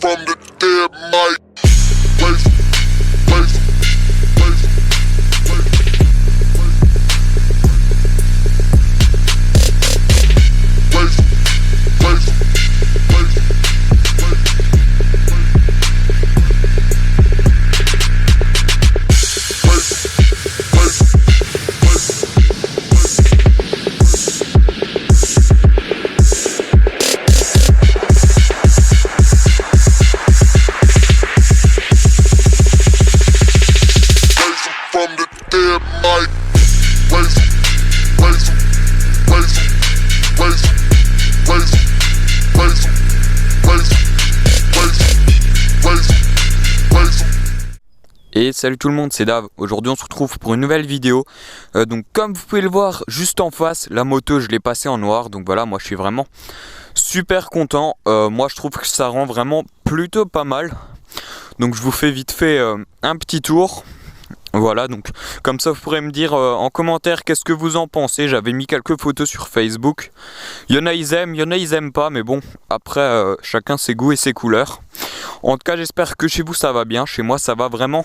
From the dead mic. Et salut tout le monde, c'est Dave. Aujourd'hui on se retrouve pour une nouvelle vidéo. Donc comme vous pouvez le voir juste en face, la moto je l'ai passée en noir. Donc voilà, moi je suis vraiment super content. Moi je trouve que ça rend vraiment plutôt pas mal. Donc je vous fais vite fait un petit tour. Voilà, donc comme ça vous pourrez me dire en commentaire qu'est-ce que vous en pensez. J'avais mis quelques photos sur Facebook. Il y en a ils aiment, il y en a ils aiment pas. Mais bon, après chacun ses goûts et ses couleurs. En tout cas j'espère que chez vous ça va bien. Chez moi ça va vraiment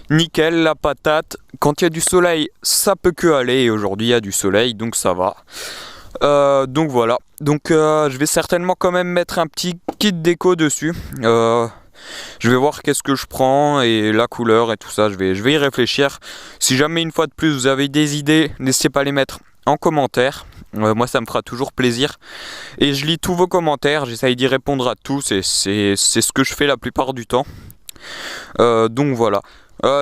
nickel, la patate. Quand il y a du soleil ça peut que aller. Et aujourd'hui il y a du soleil donc ça va. Donc voilà, donc je vais certainement quand même mettre un petit kit déco dessus. Je vais voir qu'est-ce que je prends et la couleur et tout ça, je vais y réfléchir. Si jamais une fois de plus vous avez des idées, n'hésitez pas à les mettre en commentaire. Moi ça me fera toujours plaisir. Et je lis tous vos commentaires, j'essaye d'y répondre à tous. C'est ce que je fais la plupart du temps. Donc voilà.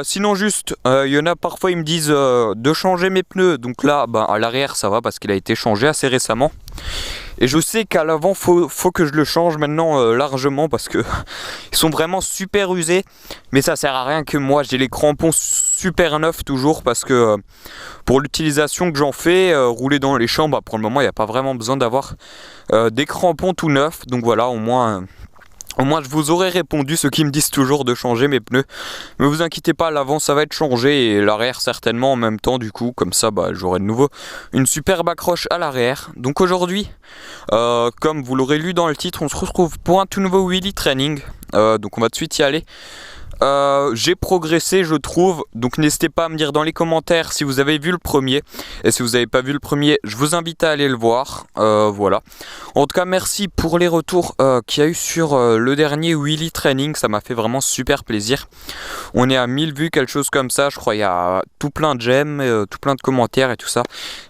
Sinon juste, il y en a parfois ils me disent de changer mes pneus. Donc là, à l'arrière ça va parce qu'il a été changé assez récemment. Et je sais qu'à l'avant faut que je le change maintenant largement parce que ils sont vraiment super usés. Mais ça sert à rien que moi j'ai les crampons super neufs toujours parce que pour l'utilisation que j'en fais, rouler dans les champs, pour le moment il n'y a pas vraiment besoin d'avoir des crampons tout neufs. Donc voilà, au moins je vous aurais répondu, ceux qui me disent toujours de changer mes pneus. Mais vous inquiétez pas, l'avant ça va être changé et l'arrière certainement en même temps du coup. Comme ça j'aurai de nouveau une superbe accroche à l'arrière. Donc aujourd'hui, comme vous l'aurez lu dans le titre, on se retrouve pour un tout nouveau wheelie training. Donc on va tout de suite y aller. J'ai progressé je trouve, donc n'hésitez pas à me dire dans les commentaires si vous avez vu le premier. Et si vous n'avez pas vu le premier, je vous invite à aller le voir. Voilà. En tout cas merci pour les retours qu'il y a eu sur le dernier wheelie training. Ça m'a fait vraiment super plaisir. On est à 1000 vues, quelque chose comme ça. Je crois il y a tout plein de j'aime, tout plein de commentaires et tout ça.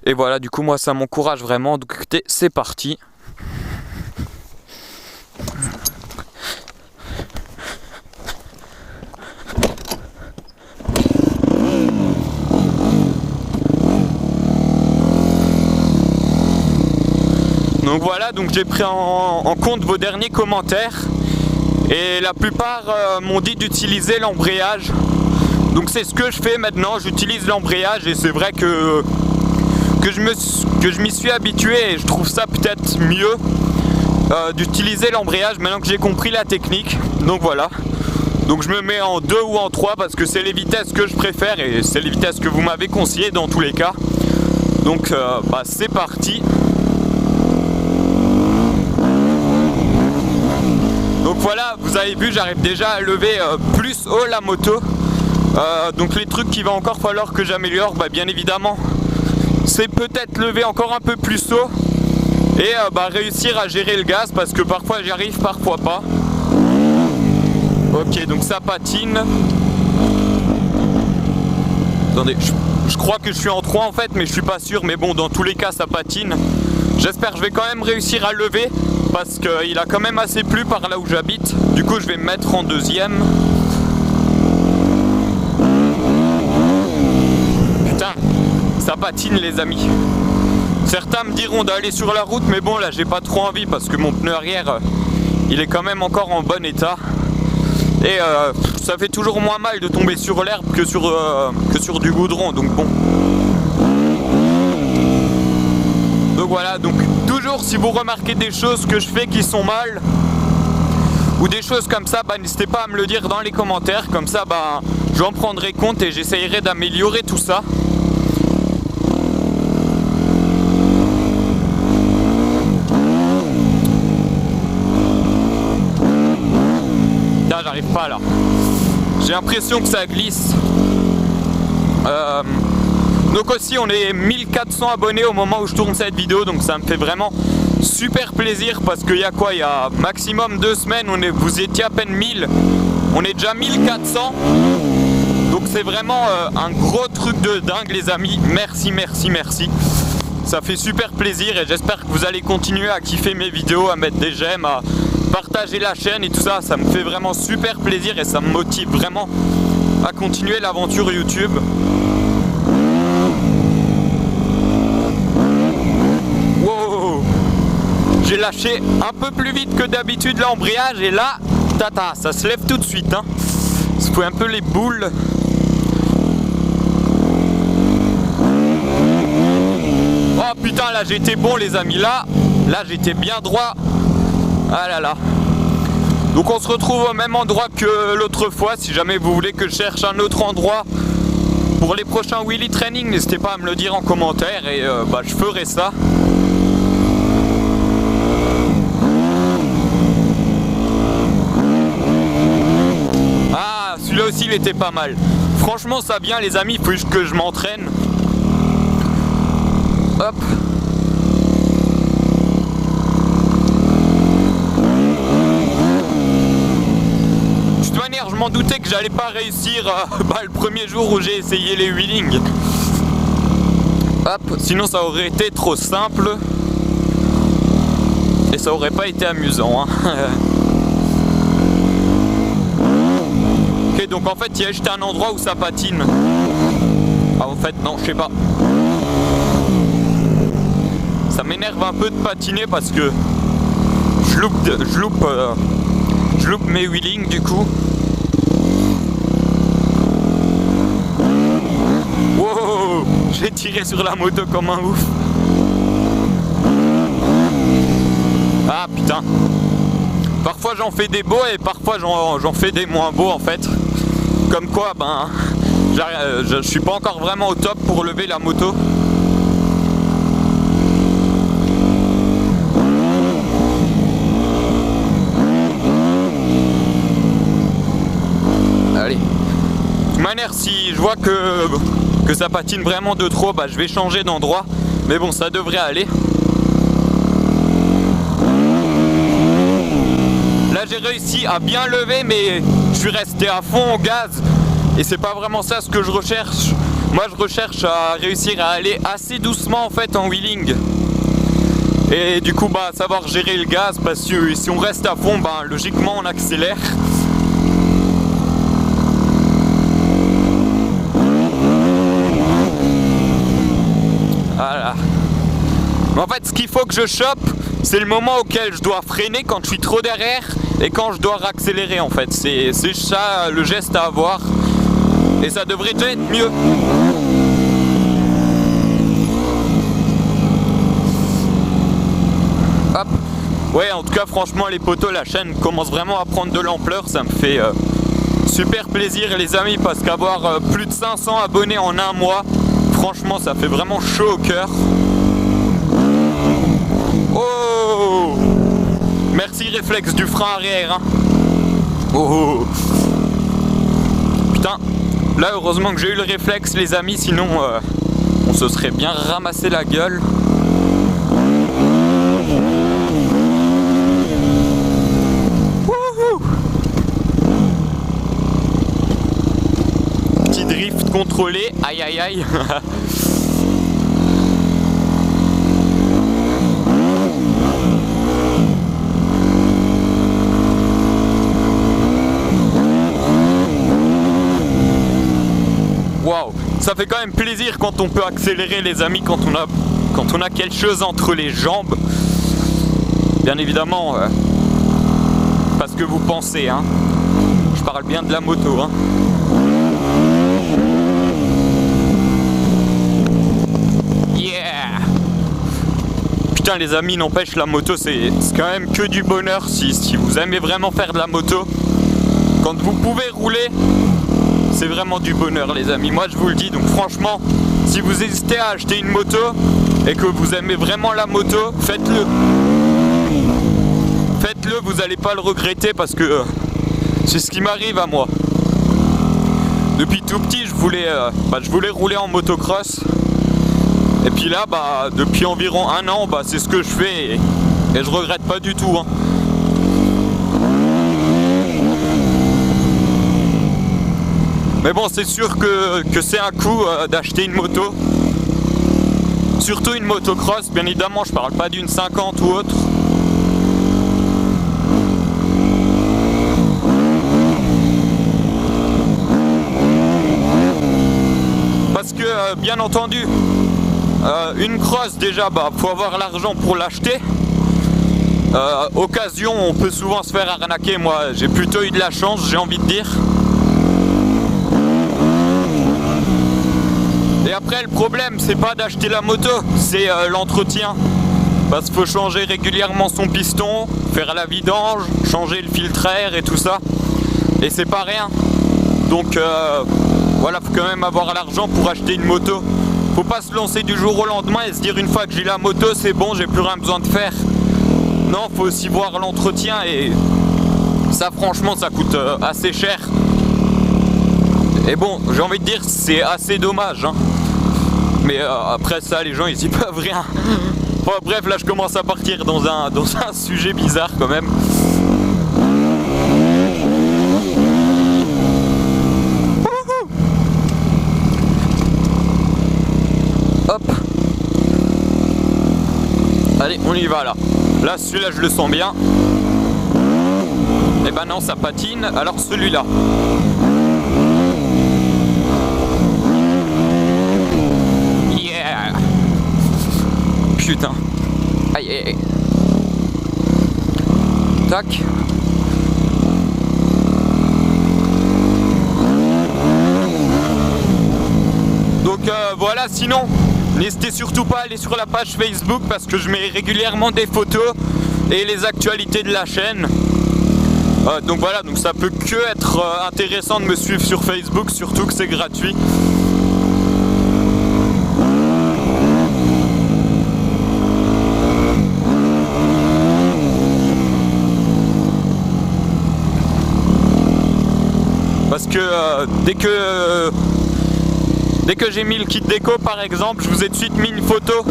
Et voilà, du coup moi ça m'encourage vraiment. Donc écoutez, c'est parti. Donc voilà, donc j'ai pris en compte vos derniers commentaires et la plupart m'ont dit d'utiliser l'embrayage. Donc c'est ce que je fais maintenant, j'utilise l'embrayage et c'est vrai que je m'y suis habitué et je trouve ça peut-être mieux d'utiliser l'embrayage maintenant que j'ai compris la technique. Donc voilà, donc je me mets en 2 ou en 3 parce que c'est les vitesses que je préfère et c'est les vitesses que vous m'avez conseillées dans tous les cas. Donc c'est parti. Donc voilà, vous avez vu, j'arrive déjà à lever plus haut la moto. Donc les trucs qu'il va encore falloir que j'améliore, bien évidemment, c'est peut-être lever encore un peu plus haut et réussir à gérer le gaz parce que parfois j'y arrive, parfois pas. Ok, donc ça patine. Attendez, je crois que je suis en 3 en fait, mais je suis pas sûr. Mais bon, dans tous les cas, ça patine. J'espère que je vais quand même réussir à le lever parce qu'il a quand même assez plu par là où j'habite. Du coup, je vais me mettre en deuxième. Putain, ça patine les amis. Certains me diront d'aller sur la route, mais bon là j'ai pas trop envie parce que mon pneu arrière il est quand même encore en bon état. Et ça fait toujours moins mal de tomber sur l'herbe que sur du goudron, donc bon. Donc voilà, donc toujours si vous remarquez des choses que je fais qui sont mal, ou des choses comme ça, bah, n'hésitez pas à me le dire dans les commentaires, comme ça bah, j'en prendrai compte et j'essayerai d'améliorer tout ça. Là j'arrive pas là, j'ai l'impression que ça glisse. Donc aussi on est 1400 abonnés au moment où je tourne cette vidéo, donc ça me fait vraiment super plaisir parce qu'il y a quoi, il y a maximum 2 semaines vous étiez à peine 1000, on est déjà 1400, donc c'est vraiment un gros truc de dingue les amis, merci, ça fait super plaisir et j'espère que vous allez continuer à kiffer mes vidéos, à mettre des j'aime, à partager la chaîne et tout ça, ça me fait vraiment super plaisir et ça me motive vraiment à continuer l'aventure YouTube. J'ai lâché un peu plus vite que d'habitude l'embrayage et là, tata, ça se lève tout de suite. Hein. Ça fout un peu les boules. Oh putain, là j'étais bon les amis, là j'étais bien droit. Ah là là. Donc on se retrouve au même endroit que l'autre fois. Si jamais vous voulez que je cherche un autre endroit pour les prochains wheelie training, n'hésitez pas à me le dire en commentaire et bah, je ferai ça. Celui-là aussi il était pas mal. Franchement ça vient les amis, il faut juste que je m'entraîne. Hop. De toute manière je m'en doutais que j'allais pas réussir le premier jour où j'ai essayé les wheelings. Hop, sinon ça aurait été trop simple. Et ça aurait pas été amusant hein. Ok, donc en fait il y a juste un endroit où ça patine. Ah en fait non, je sais pas. Ça m'énerve un peu de patiner parce que je loupe mes wheelings du coup. Wow, j'ai tiré sur la moto comme un ouf. Ah putain. Parfois j'en fais des beaux et parfois j'en fais des moins beaux en fait. Comme quoi ben je suis pas encore vraiment au top pour lever la moto. Allez. De toute manière si je vois que ça patine vraiment de trop, bah je vais changer d'endroit. Mais bon ça devrait aller. Là j'ai réussi à bien lever mais je suis resté à fond au gaz et c'est pas vraiment ça ce que je recherche. Moi je recherche à réussir à aller assez doucement en fait en wheeling. Et du coup bah savoir gérer le gaz parce que si on reste à fond bah logiquement on accélère. Voilà. Mais en fait ce qu'il faut que je chope c'est le moment auquel je dois freiner quand je suis trop derrière et quand je dois accélérer en fait. C'est ça le geste à avoir et ça devrait déjà être mieux. Hop. Ouais en tout cas franchement les potos, la chaîne commence vraiment à prendre de l'ampleur, ça me fait super plaisir les amis parce qu'avoir plus de 500 abonnés en un mois, franchement ça fait vraiment chaud au cœur. Oh! Merci réflexe du frein arrière hein. Oh! Putain, là heureusement que j'ai eu le réflexe les amis, sinon on se serait bien ramassé la gueule. Wouhou! Petit drift contrôlé, aïe aïe aïe. Waouh, ça fait quand même plaisir quand on peut accélérer les amis, quand on a quelque chose entre les jambes. Bien évidemment, pas ce que vous pensez, hein. Je parle bien de la moto, hein. Yeah! Putain les amis, n'empêche, la moto c'est quand même que du bonheur si vous aimez vraiment faire de la moto. Quand vous pouvez rouler, c'est vraiment du bonheur les amis, moi je vous le dis. Donc franchement, si vous hésitez à acheter une moto et que vous aimez vraiment la moto, faites-le. Faites-le, vous n'allez pas le regretter parce que c'est ce qui m'arrive à moi. Depuis tout petit, je voulais rouler en motocross. Et puis là, depuis environ 1 an, c'est ce que je fais et je regrette pas du tout, hein. Mais bon, c'est sûr que c'est un coup d'acheter une moto. Surtout une motocross, bien évidemment, je parle pas d'une 50 ou autre. Parce que, bien entendu, une cross déjà, faut avoir l'argent pour l'acheter. Occasion, on peut souvent se faire arnaquer. Moi, j'ai plutôt eu de la chance, j'ai envie de dire. Et après, le problème, c'est pas d'acheter la moto, c'est l'entretien. Parce qu'il faut changer régulièrement son piston, faire la vidange, changer le filtre à air et tout ça. Et c'est pas rien. Donc voilà, faut quand même avoir l'argent pour acheter une moto. Faut pas se lancer du jour au lendemain et se dire une fois que j'ai la moto, c'est bon, j'ai plus rien besoin de faire. Non, faut aussi voir l'entretien et ça franchement ça coûte assez cher. Et bon, j'ai envie de dire c'est assez dommage, hein. Mais après ça, les gens ils y peuvent rien. Bon, bref, là je commence à partir dans un sujet bizarre quand même. Hop. Allez, on y va là. Là, celui-là, je le sens bien. Et ben non, ça patine. Alors celui-là. Yeah. Putain. Aïe, aïe, aïe. Tac. Donc voilà, sinon n'hésitez surtout pas à aller sur la page Facebook parce que je mets régulièrement des photos et les actualités de la chaîne. Donc voilà, donc ça peut que être intéressant de me suivre sur Facebook, surtout que c'est gratuit. Parce que dès que j'ai mis le kit déco par exemple, je vous ai tout de suite mis une photo.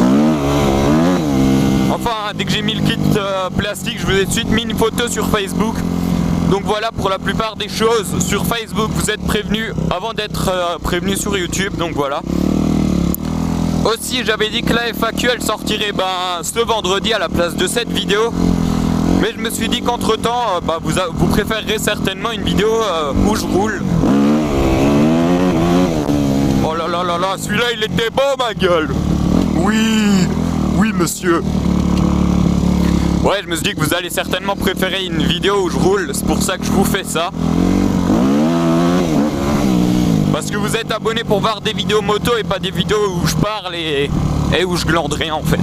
Enfin, dès que j'ai mis le kit plastique, je vous ai tout de suite mis une photo sur Facebook. Donc voilà, pour la plupart des choses, sur Facebook, vous êtes prévenus avant d'être prévenus sur YouTube. Donc voilà. Aussi, j'avais dit que la FAQ, elle sortirait ce vendredi à la place de cette vidéo. Mais je me suis dit qu'entre temps, vous préférerez certainement une vidéo où je roule. Oh là là là là, celui-là il était beau ma gueule. Oui, oui monsieur. Ouais, je me suis dit que vous allez certainement préférer une vidéo où je roule, c'est pour ça que je vous fais ça. Parce que vous êtes abonnés pour voir des vidéos moto et pas des vidéos où je parle et où je glande rien en fait.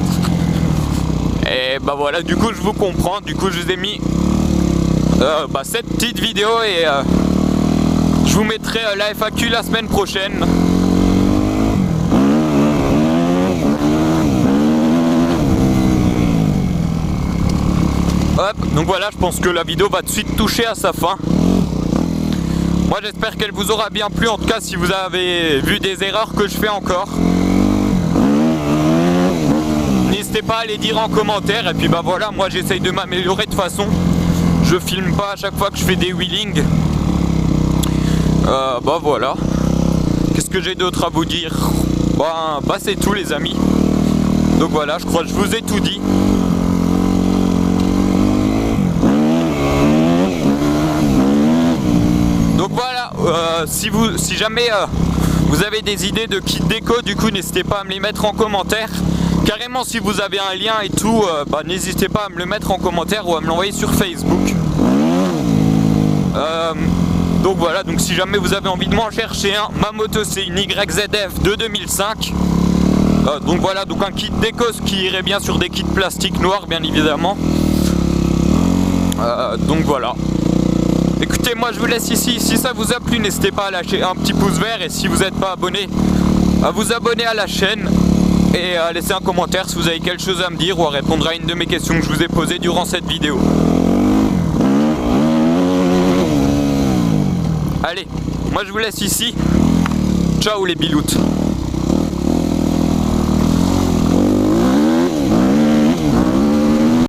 Et voilà, du coup je vous comprends, du coup je vous ai mis cette petite vidéo et je vous mettrai la FAQ la semaine prochaine. Hop, donc voilà, je pense que la vidéo va tout de suite toucher à sa fin. Moi j'espère qu'elle vous aura bien plu, en tout cas si vous avez vu des erreurs que je fais encore. N'hésitez pas à les dire en commentaire et puis voilà, moi j'essaye de m'améliorer de toute façon. Je filme pas à chaque fois que je fais des wheelings. Voilà. Qu'est-ce que j'ai d'autre à vous dire? C'est tout les amis. Donc voilà, je crois que je vous ai tout dit. Donc voilà, si jamais vous avez des idées de kit déco, du coup n'hésitez pas à me les mettre en commentaire. Carrément si vous avez un lien et tout, n'hésitez pas à me le mettre en commentaire ou à me l'envoyer sur Facebook. Donc voilà, donc si jamais vous avez envie de m'en chercher un, ma moto c'est une YZF de 2005. Donc voilà, donc un kit d'Écosse qui irait bien sur des kits plastiques noirs bien évidemment. Donc voilà. Écoutez, moi je vous laisse ici. Si ça vous a plu, n'hésitez pas à lâcher un petit pouce vert. Et si vous n'êtes pas abonné, à vous abonner à la chaîne. Et à laisser un commentaire si vous avez quelque chose à me dire ou à répondre à une de mes questions que je vous ai posées durant cette vidéo. Allez, moi je vous laisse ici. Ciao les biloutes.